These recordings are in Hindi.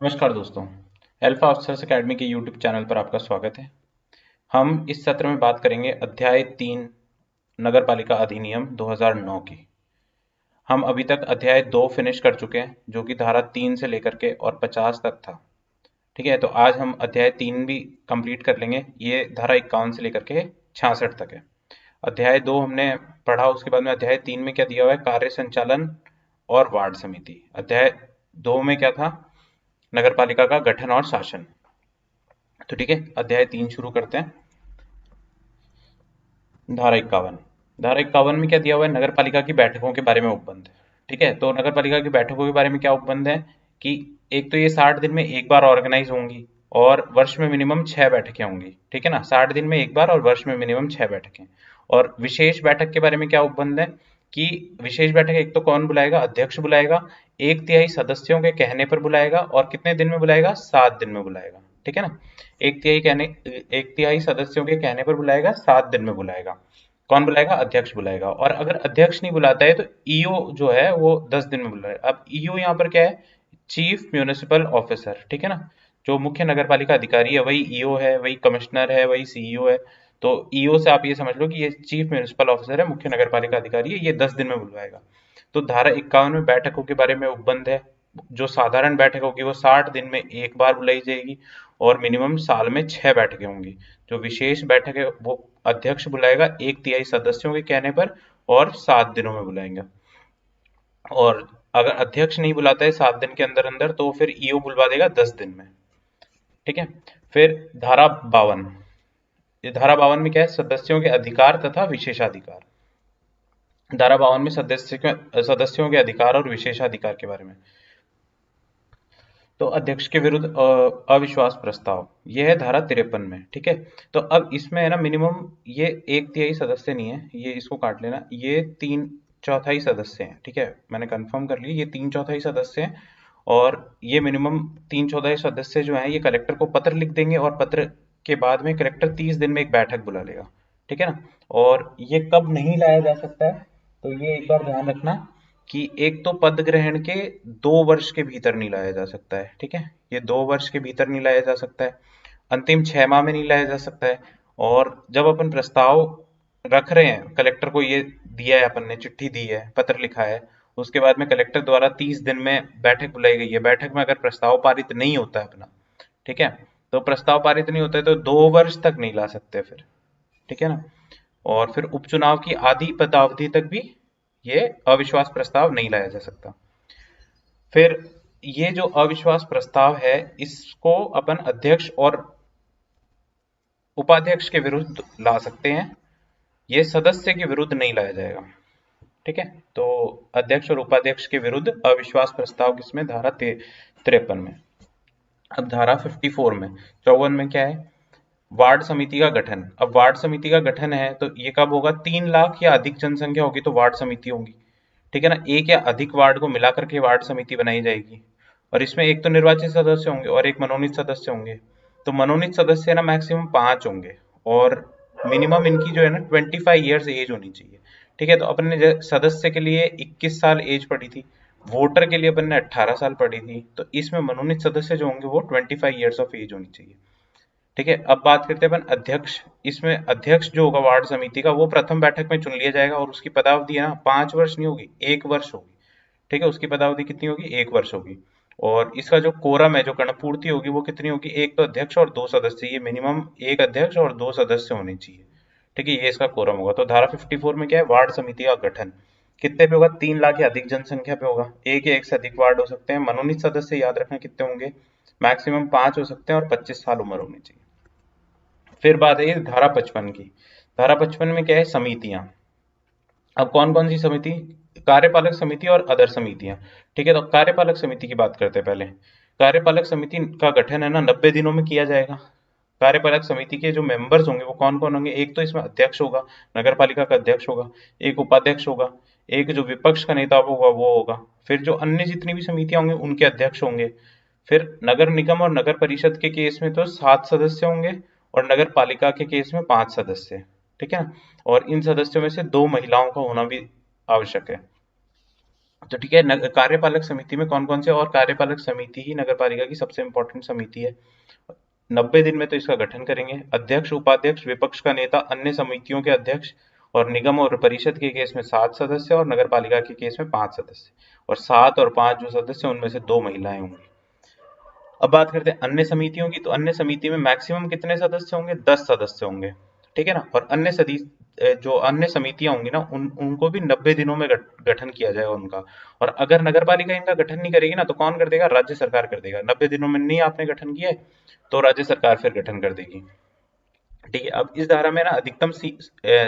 नमस्कार दोस्तों। अल्फा अफसर्स अकेडमी के यूट्यूब चैनल पर आपका स्वागत है। हम इस सत्र में बात करेंगे अध्याय 3 नगरपालिका अधिनियम 2009 की। हम अभी तक अध्याय 2 फिनिश कर चुके हैं जो कि धारा 3 से लेकर के और 50 तक था। ठीक है, तो आज हम अध्याय 3 भी कंप्लीट कर लेंगे। ये धारा 51 से लेकर के 66 तक है। अध्याय 2 हमने पढ़ा, उसके बाद में अध्याय 3 में क्या दिया हुआ है, कार्य संचालन और वार्ड समिति। अध्याय 2 में क्या था, नगरपालिका का गठन और शासन। तो ठीक है, अध्याय 3 शुरू करते हैं। धारा 51 में क्या दिया हुआ है, नगरपालिका की बैठकों के बारे में उपबंध। ठीक है, तो नगरपालिका की बैठकों के बारे में क्या उपबंध है कि एक तो ये 60 दिन में एक बार ऑर्गेनाइज होंगी और वर्ष में मिनिमम 6 बैठकें होंगी। ठीक है ना, 60 दिन में एक बार और वर्ष में मिनिमम 6 बैठकें। और विशेष बैठक के बारे में क्या उपबंध है कि विशेष बैठक एक तो कौन बुलाएगा, अध्यक्ष बुलाएगा, 1/3 सदस्यों के कहने पर बुलाएगा और कितने दिन में बुलाएगा, 7 दिन में बुलाएगा। ठीक है ना, 1/3 सदस्यों के कहने पर बुलाएगा, 7 दिन में बुलाएगा। कौन बुलाएगा, अध्यक्ष बुलाएगा। और अगर अध्यक्ष नहीं बुलाता है तो ईओ जो है वो 10 दिन में बुलाएगा। अब ईओ यहाँ पर क्या है, चीफ म्यूनिसिपल ऑफिसर। ठीक है ना, जो मुख्य नगरपालिका अधिकारी है वही ईओ है, वही कमिश्नर है, वही सीईओ है। तो ईओ से आप ये समझ लो कि ये चीफ म्यूनिसिपल ऑफिसर है, मुख्य नगरपालिका अधिकारी है, ये 10 दिन में बुलवाएगा। तो धारा 51 में बैठकों के बारे में उपबंध है। जो साधारण बैठक होगी वो 60 दिन में एक बार बुलाई जाएगी और मिनिमम साल में 6 बैठकें होंगी। जो विशेष बैठक है वो अध्यक्ष बुलाएगा 1/3 सदस्यों के कहने पर और 7 दिनों में बुलाएंगे। और अगर अध्यक्ष नहीं बुलाता है 7 दिन के अंदर अंदर तो फिर ईओ बुलवा देगा 10 दिन में। ठीक है, फिर धारा 52। ये धारा 52 में क्या है, सदस्यों के अधिकार तथा विशेषाधिकार। धारा 52 में सदस्यों के अधिकार और विशेषाधिकार के बारे में। तो अध्यक्ष के विरुद्ध अविश्वास प्रस्ताव, यह है धारा 53 में। ठीक है, तो अब इसमें है ना मिनिमम ये 1/3 सदस्य नहीं है, ये इसको काट लेना, ये 3/4 सदस्य हैं। ठीक है, मैंने कंफर्म कर लिया, ये 3/4 सदस्य हैं। और ये मिनिमम 3/4 सदस्य जो हैं ये कलेक्टर को पत्र लिख देंगे और पत्र के बाद में कलेक्टर 30 दिन में एक बैठक बुला लेगा। ठीक है ना, और ये कब नहीं लाया जा सकता है, तो ये एक बार ध्यान रखना कि एक तो पद ग्रहण के 2 वर्ष के भीतर नहीं लाया जा सकता है। ठीक है, ये 2 वर्ष के भीतर नहीं लाया जा सकता है, अंतिम 6 माह में नहीं लाया जा सकता है। और जब अपन प्रस्ताव रख रहे हैं, कलेक्टर को ये दिया है, अपन ने चिट्ठी दी है, पत्र लिखा है, उसके बाद में कलेक्टर द्वारा 30 दिन में बैठक बुलाई गई है, बैठक में अगर प्रस्ताव पारित नहीं होता है अपना, ठीक है, तो प्रस्ताव पारित नहीं होता है तो 2 वर्ष तक नहीं ला सकते फिर। ठीक है ना, और फिर उपचुनाव की आधी पदावधि तक भी ये अविश्वास प्रस्ताव नहीं लाया जा सकता। फिर ये जो अविश्वास प्रस्ताव है इसको अपन अध्यक्ष और उपाध्यक्ष के विरुद्ध ला सकते हैं, ये सदस्य के विरुद्ध नहीं लाया जाएगा। ठीक है, तो अध्यक्ष और उपाध्यक्ष के विरुद्ध अविश्वास प्रस्ताव किसमें, धारा 53 में। अब धारा 54 में, 54 में क्या है, वार्ड समिति का गठन। अब वार्ड समिति का गठन है तो ये कब होगा, 3 लाख या अधिक जनसंख्या होगी तो वार्ड समिति होगी। ठीक है ना, एक या अधिक वार्ड को मिलाकर के वार्ड समिति बनाई जाएगी और इसमें एक तो निर्वाचित सदस्य होंगे और एक मनोनीत सदस्य होंगे। तो मनोनीत सदस्य ना मैक्सिमम 5 होंगे और मिनिमम इनकी जो है ना 25 ईयर्स एज होनी चाहिए। ठीक है, तो अपन ने सदस्य के लिए 21 साल एज पढ़ी थी, वोटर के लिए अपन ने 18 साल पढ़ी थी, तो इसमें मनोनीत सदस्य जो होंगे वो 25 ईयर्स ऑफ एज होनी चाहिए। ठीक है, अब बात करते हैं अपन अध्यक्ष। इसमें अध्यक्ष जो होगा वार्ड समिति का वो प्रथम बैठक में चुन लिया जाएगा और उसकी पदावधि है ना 5 वर्ष नहीं होगी, 1 वर्ष होगी। ठीक है, उसकी पदावधि कितनी होगी, 1 वर्ष होगी। और इसका जो कोरम है, जो कर्णपूर्ति होगी वो कितनी होगी, एक तो अध्यक्ष और 2 सदस्य, ये मिनिमम एक अध्यक्ष और 2 सदस्य होने चाहिए। ठीक है, ये इसका कोरम होगा। तो धारा 54 में क्या है, वार्ड समिति का गठन कितने पे होगा, 3 लाख या अधिक जनसंख्या पे होगा, एक या एक से अधिक वार्ड हो सकते हैं। मनोनीत सदस्य याद रखना कितने होंगे, मैक्सिमम 5 हो सकते हैं और 25 साल उम्र होनी चाहिए। फिर बात है धारा 55 की। धारा 55 में क्या है, समितियां। अब कौन कौन सी समिति, कार्यपालक समिति और अदर समितियां। ठीक है, तो कार्यपालक समिति की बात करते हैं पहले। कार्यपालक समिति का गठन है ना 90 दिनों में किया जाएगा। कार्यपालक समिति के जो मेंबर्स होंगे वो कौन कौन होंगे, एक तो इसमें अध्यक्ष होगा, नगरपालिका का अध्यक्ष होगा, एक उपाध्यक्ष होगा, एक जो विपक्ष का नेता होगा वो होगा, फिर जो अन्य जितनी भी समितियां होंगी उनके अध्यक्ष होंगे। फिर नगर निगम और नगर परिषद के केस में तो 7 सदस्य होंगे और नगर पालिका के केस में 5 सदस्य। ठीक है ना, और इन सदस्यों में से 2 महिलाओं का होना भी आवश्यक है। तो ठीक है, कार्यपालक समिति में कौन कौन से, और कार्यपालक समिति ही नगरपालिका की सबसे इंपॉर्टेंट समिति है। 90 दिन में तो इसका गठन करेंगे। अध्यक्ष, उपाध्यक्ष, विपक्ष का नेता, अन्य समितियों के अध्यक्ष, और निगम और परिषद के केस में 7 सदस्य और नगरपालिका के केस में 5 सदस्य, और 7 और 5 जो सदस्य उनमें से 2 महिलाएं होंगी। अब बात करते हैं अन्य समितियों की, तो अन्य समिति में मैक्सिमम कितने सदस्य होंगे, 10 सदस्य होंगे, ठीक है ना। और अन्य सदी जो अन्य समितियां होंगी ना, उनको भी 90 दिनों में गठन किया जाएगा उनका। और अगर नगरपालिका इनका गठन नहीं करेगी ना, तो कौन कर देगा, राज्य सरकार कर देगा। 90 दिनों में नहीं आपने गठन किया है तो राज्य सरकार फिर गठन कर देगी, ठीक है। अब इस धारा में ना अधिकतम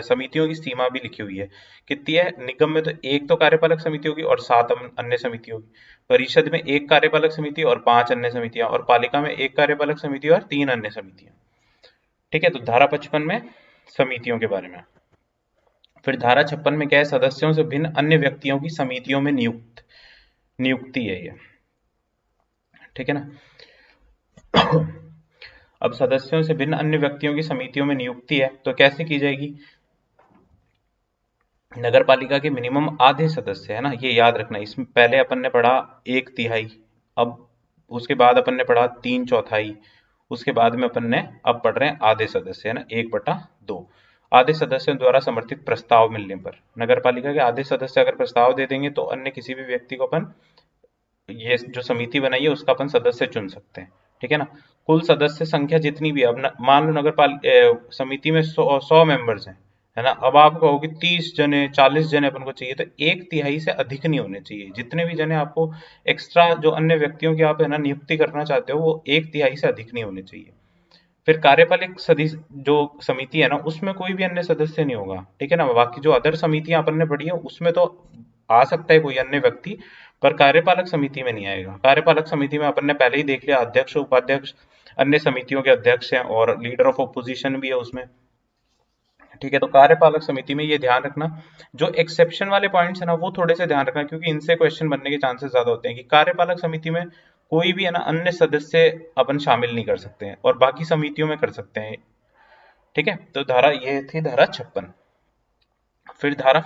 समितियों की सीमा भी लिखी हुई है, कितनी है। निगम में तो एक तो कार्यपालक समिति होगी और 7 अन्य समिति होगी। परिषद में 1 कार्यपालक समिति और 5 अन्य समितियां, और पालिका में 1 कार्यपालक समिति और 3 अन्य समितियां, ठीक है। तो धारा 55 में समितियों के बारे में। फिर धारा 56 में क्या है, सदस्यों से भिन्न अन्य व्यक्तियों की समितियों में नियुक्ति है ये, ठीक है ना। अब सदस्यों से भिन्न अन्य व्यक्तियों की समितियों में नियुक्ति है तो कैसे की जाएगी। नगरपालिका के मिनिमम आधे सदस्य है ना, ये याद रखना। इसमें पहले अपन ने पढ़ा 1/3, अब उसके बाद अपन ने पढ़ा 3/4, उसके बाद में अपन ने अब पढ़ रहे हैं आधे सदस्य, है ना, 1/2। आधे सदस्यों द्वारा समर्थित प्रस्ताव मिलने पर, नगरपालिका के आधे सदस्य अगर प्रस्ताव दे देंगे तो अन्य किसी भी व्यक्ति को अपन, ये जो समिति बनाई है उसका अपन सदस्य चुन सकते हैं, ठीक है ना। कुल सदस्य संख्या जितनी भी, अब मान लो समिति में 100 मेंबर्स हैं, है ना। अब आप कहोगे 30 जने 40 जने अपन को चाहिए, तो 1/3 से अधिक नहीं होने चाहिए। जितने भी जने आपको एक्स्ट्रा जो अन्य व्यक्तियों की आप, है ना, नियुक्ति करना चाहते हो, वो 1/3 से अधिक नहीं होने चाहिए। फिर कार्यपालक सदस्य जो समिति है ना, उसमें कोई भी अन्य सदस्य नहीं होगा, ठीक है ना। बाकी जो अदर समितियां अपन ने पढ़ी है उसमें तो आ सकता है कोई अन्य व्यक्ति, पर कार्यपालक समिति में नहीं आएगा। कार्यपालक समिति में अपन ने पहले ही देख लिया, अध्यक्ष, उपाध्यक्ष, अन्य समितियों के अध्यक्ष हैं, और लीडर ऑफ ऑपोजिशन भी है उसमें, ठीक है। तो कार्यपालक समिति में ये ध्यान रखना, जो एक्सेप्शन वाले पॉइंट्स है ना वो थोड़े से ध्यान रखना, क्योंकि इनसे क्वेश्चन बनने के चांसेस ज्यादा होते हैं कि कार्यपालक समिति में कोई भी, है ना, अन्य सदस्य अपन शामिल नहीं कर सकते हैं, और बाकी समितियों में कर सकते हैं, ठीक है। तो धारा ये थी धारा 56। फिर धारा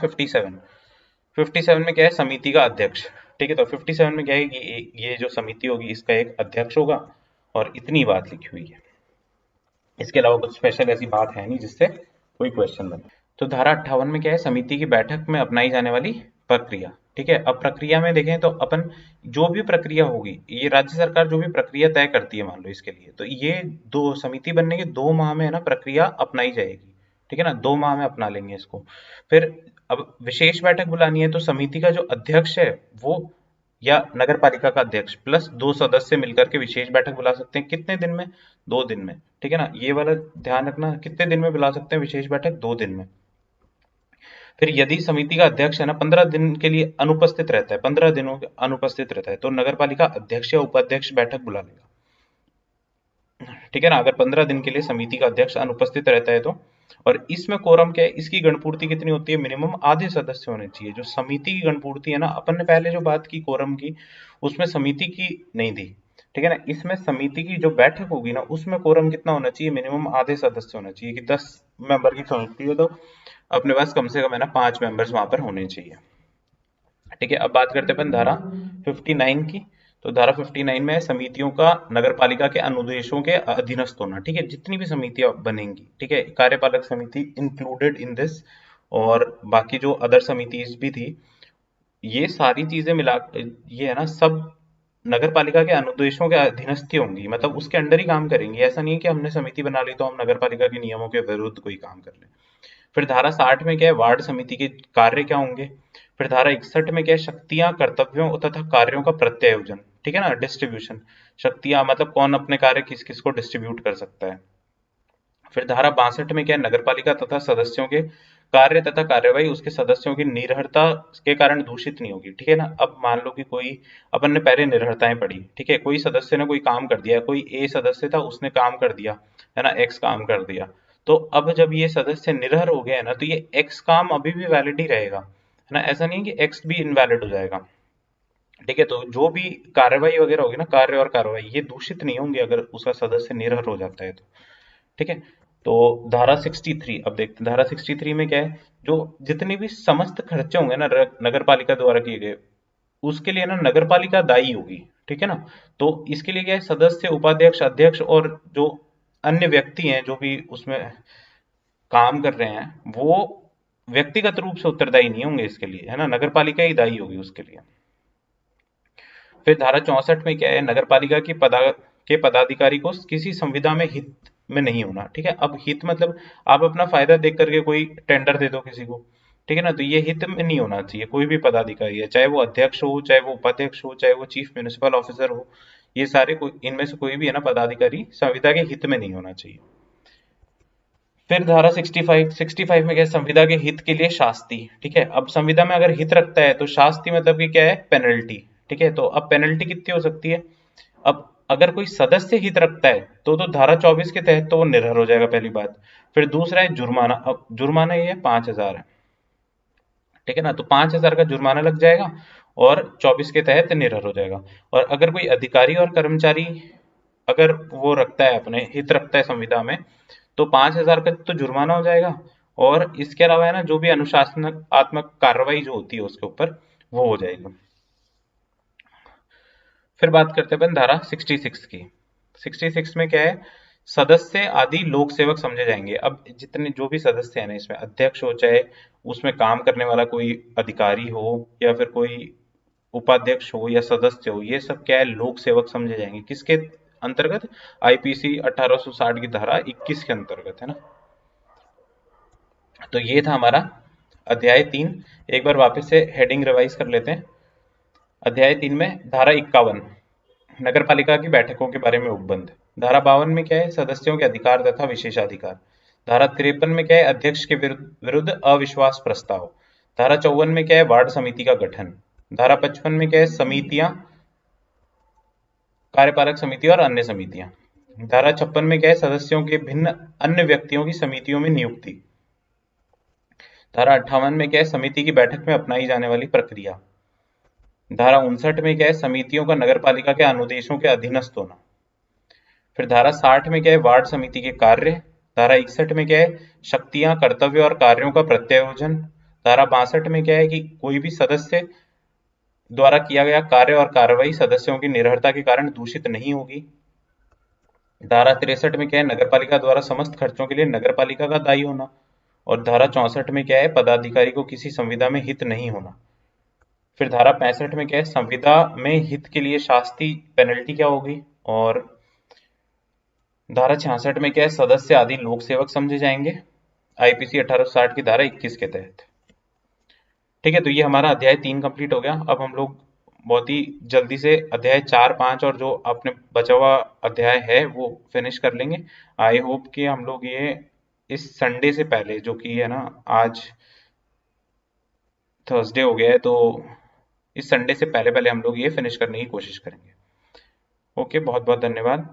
57 में क्या है, समिति का अध्यक्ष, ठीक है। तो 57 में क्या है कि ये जो समिति होगी इसका एक अध्यक्ष होगा, और इतनी बात लिखी हुई है। इसके अलावा कुछ स्पेशल ऐसी बात है नहीं जिससे कोई क्वेश्चन बने। तो धारा 58 में क्या है, समिति की बैठक में अपनाई जाने वाली प्रक्रिया, ठीक है। अब प्रक्रिया में देखें तो अपन जो भी प्रक्रिया होगी, ये राज्य सरकार जो भी प्रक्रिया तय करती है, मान लो इसके लिए, तो ये दो समिति बनने के 2 माह में, है ना, प्रक्रिया अपनाई जाएगी, ठीक है ना। 2 माह में अपना लेंगे इसको। फिर अब विशेष बैठक बुलानी है तो समिति का जो अध्यक्ष है वो, या नगर पालिका का अध्यक्ष प्लस 2 सदस्य मिलकर के विशेष बैठक बुला सकते हैं। कितने दिन में, 2 दिन में, ठीक है ना। ये वाला ध्यान रखना, कितने दिन में बुला सकते हैं विशेष बैठक, 2 दिन में। फिर यदि समिति का अध्यक्ष, है ना, 15 दिन के लिए अनुपस्थित रहता है, 15 दिनों के अनुपस्थित रहता है, तो नगर पालिका अध्यक्ष या उपाध्यक्ष बैठक बुला लेगा, ठीक है ना। अगर 15 दिन के लिए समिति का अध्यक्ष अनुपस्थित रहता है तो, और इसमें कोरम क्या है, इसकी गणपूर्ति कितनी होती है, मिनिमम आधे सदस्य होने चाहिए। जो समिति की गणपूर्ति है ना, अपन ने पहले जो बात की कोरम की, उसमें समिति की नहीं थी, ठीक है ना। इसमें समिति की जो बैठक होगी ना, उसमें कोरम कितना होना चाहिए, मिनिमम आधे सदस्य होना चाहिए। कि 10 मेंबर की समिति है तो अपने पास कम से कम, है ना, 5 मेंबर्स वहां पर होने चाहिए, ठीक है। अब बात करते हैं अपन धारा 59 की। तो धारा 59 में समितियों का नगरपालिका के अनुदेशों के अधीनस्थ होना, ठीक है। जितनी भी समितियां बनेंगी, ठीक है, कार्यपालक समिति इंक्लूडेड इन दिस, और बाकी जो अदर समितिज भी थी, ये सारी चीजें मिला, ये है ना, सब नगर पालिका के अनुदेशों के अधीनस्थ होंगी, मतलब उसके अंडर ही काम करेंगी। ऐसा नहीं है कि हमने समिति बना ली तो हम नगर पालिका के नियमों के विरुद्ध कोई काम कर लें। फिर धारा 60 में क्या है, वार्ड समिति के कार्य क्या होंगे। फिर धारा 61 में क्या है, शक्तियां, कर्तव्यों तथा कार्यों का प्रत्यायोजन, ठीक है ना, डिस्ट्रीब्यूशन। शक्तियां मतलब कौन अपने कार्य किस किस को डिस्ट्रीब्यूट कर सकता है। फिर धारा 62 में क्या है, नगरपालिका तथा सदस्यों के कार्य तथा कार्यवाही उसके सदस्यों की निर्भरता के कारण दूषित नहीं होगी, ठीक है ना। अब मान लो कि कोई, अपन ने पहले निर्भरताएं पढ़ी, ठीक है, कोई सदस्य ने कोई काम कर दिया, कोई ए सदस्य था उसने काम कर दिया, है ना, एक्स काम कर दिया, तो अब जब ये सदस्य निर्भर हो गया है ना, तो ये एक्स काम अभी भी वैलिड ही रहेगा, है ना। ऐसा नहीं है कि एक्स भी इनवैलिड हो जाएगा, ठीक है। तो जो भी कार्यवाही वगैरह होगी ना, कार्य और कार्यवाही, ये दूषित नहीं होंगे अगर उसका सदस्य निर्भर हो जाता है तो, ठीक है। तो धारा 63, अब देखते हैं धारा 63 में क्या है, जो जितने भी समस्त खर्चे होंगे ना नगर पालिका द्वारा किए गए, उसके लिए ना नगर पालिका दायी होगी, ठीक है ना। तो इसके लिए क्या है, सदस्य, उपाध्यक्ष, अध्यक्ष और जो अन्य व्यक्ति हैं जो भी उसमें काम कर रहे हैं, वो व्यक्तिगत रूप से उत्तरदायी नहीं होंगे इसके लिए, है ना, नगर पालिका ही दायी होगी उसके लिए। फिर धारा 64 में क्या है, नगर पालिका के पदाधिकारी को किसी संविदा में हित में नहीं होना, ठीक है। अब हित मतलब आप अपना फायदा देख करके कोई टेंडर दे दो किसी को, ठीक है ना, तो ये हित में नहीं होना चाहिए कोई भी पदाधिकारी है, चाहे वो अध्यक्ष हो, चाहे वो उपाध्यक्ष हो, चाहे वो चीफ म्युनिसिपल ऑफिसर हो, ये सारे इनमें से कोई भी है ना पदाधिकारी संविदा के हित में नहीं होना चाहिए। फिर धारा 65 में क्या है, संविदा के हित के लिए शास्ति, ठीक है। अब संविदा में अगर हित रखता है तो शास्ति मतलब कि क्या है, पेनल्टी, ठीक है। तो अब पेनल्टी कितनी हो सकती है, अब अगर कोई सदस्य हित रखता है तो धारा 24 के तहत तो वो निर्भर हो जाएगा, पहली बात। फिर दूसरा है जुर्माना, अब जुर्माना ये 5,000 है, ठीक है ना, तो 5,000 का जुर्माना लग जाएगा और 24 के तहत निर्भर हो जाएगा। और अगर कोई अधिकारी और कर्मचारी अगर वो रखता है, अपने हित रखता है संविदा में, तो 5,000 का तो जुर्माना हो जाएगा, और इसके अलावा है ना जो भी अनुशासनात्मक कार्रवाई जो होती है उसके ऊपर वो हो जाएगी। फिर बात करते हैं अपन धारा 66 की। 66 में क्या है, सदस्य आदि लोक सेवक समझे जाएंगे। अब जितने जो भी सदस्य हैं ना इसमें, अध्यक्ष हो, चाहे उसमें काम करने वाला कोई अधिकारी हो, या फिर कोई उपाध्यक्ष हो या सदस्य हो, ये सब क्या है, लोक सेवक समझे जाएंगे। किसके अंतर्गत, आईपीसी 1860 की धारा 21 के अंतर्गत, है ना। तो ये था हमारा अध्याय 3। एक बार वापस से हेडिंग रिवाइज कर लेते हैं। अध्याय 3 में धारा 51 नगर पालिका की बैठकों के बारे में उपबंध। धारा 52 में क्या है, सदस्यों के अधिकार तथा विशेषाधिकार। धारा 53 में क्या है, अध्यक्ष के विरुद्ध अविश्वास प्रस्ताव। धारा 54 में क्या है, वार्ड समिति का गठन। धारा 55 में क्या है, समितियां, कार्यपालक समिति और अन्य समितियां। धारा 56 में क्या है, सदस्यों के भिन्न अन्य व्यक्तियों की समितियों में नियुक्ति। धारा 58 में क्या है, समिति की बैठक में अपनाई जाने वाली प्रक्रिया। धारा 59 में क्या है, समितियों का नगर पालिका के अनुदेशों के अधीनस्थ होना। फिर धारा 60 में क्या है, वार्ड समिति के कार्य। धारा 61 में क्या है, शक्तियां, कर्तव्य और कार्यों का प्रत्यायोजन। धारा 62 में क्या है कि कोई भी सदस्य द्वारा किया गया कार्य और कार्रवाई सदस्यों की निर्भरता के कारण दूषित नहीं होगी। धारा 63 में क्या है, नगरपालिका द्वारा समस्त खर्चों के लिए नगरपालिका का दायी होना। और धारा 64 में क्या है, पदाधिकारी को किसी संविदा में हित नहीं होना। फिर धारा 65 में क्या है, संविदा में हित के लिए शास्ति पेनल्टी क्या होगी। और धारा 66 में क्या है, सदस्य आदि लोक सेवक समझे जाएंगे, आईपीसी 1860 की धारा 21 के तहत। ठीक है, तो ये हमारा अध्याय 3 कंप्लीट हो गया। अब हम लोग बहुत ही जल्दी से अध्याय 4, 5 और जो अपने बचा हुआ अध्याय है वो फिनिश कर लेंगे। आई होप कि हम लोग ये इस संडे से पहले, जो कि है ना आज थर्सडे हो गया है, तो इस संडे से पहले पहले हम लोग ये फिनिश करने की कोशिश करेंगे। ओके, बहुत बहुत धन्यवाद।